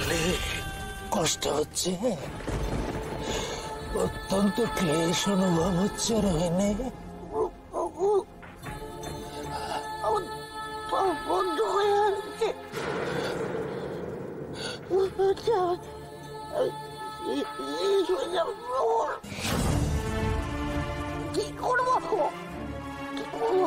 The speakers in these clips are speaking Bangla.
বলে কষ্ট হচ্ছে, অত্যন্ত ক্লেশ অনুভব হচ্ছে রোহিণী। বন্ধ হয়ে আসছে, কি করবো কি করবো?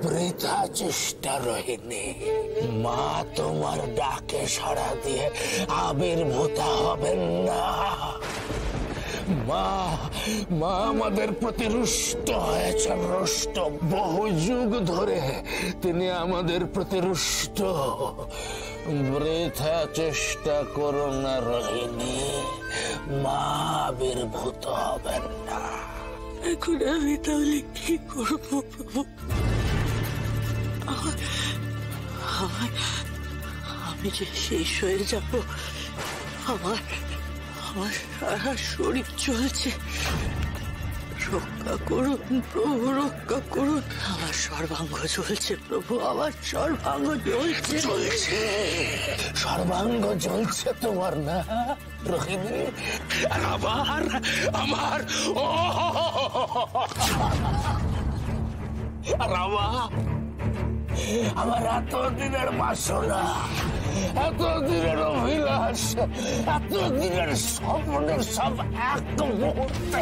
বৃথা চেষ্টা রোহিণী, মা তোমার ডাকে সাড়া দিয়ে আবির্ভূত হবেন না। মা মা আমাদের প্রতি রুষ্ট হয়েছেন, রুষ্ট। বহু যুগ ধরে তিনি আমাদের প্রতি রুষ্ট। বৃথা চেষ্টা করো না রোহিণী, মা আবির্ভূত হবেন না। এখন আমি তাহলে কি করবো প্রভু? আমি যে শেষ হয়ে যাব। আমার সারা শরীর চলছে। রক্ষা করুন প্রভু, রক্ষা করুন। আমার সর্বাঙ্গ চলছে প্রভু, আমার সর্বাঙ্গ জ্বলছে। সর্বাঙ্গ জ্বলছে তোমার না রোহিণী? আর আমার আমার এতদিনের বাসনা, এতদিনের অভিলাষ, এতদিনের স্বপ্নের সব এক মুহূর্তে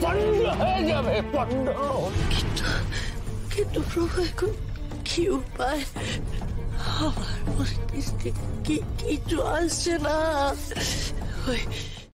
পণ্ড হয়ে যাবে, পণ্ড। কিন্তু প্রভু এখন কি উপায়? আমার মস্তিষ্কে কিছু আসছে না।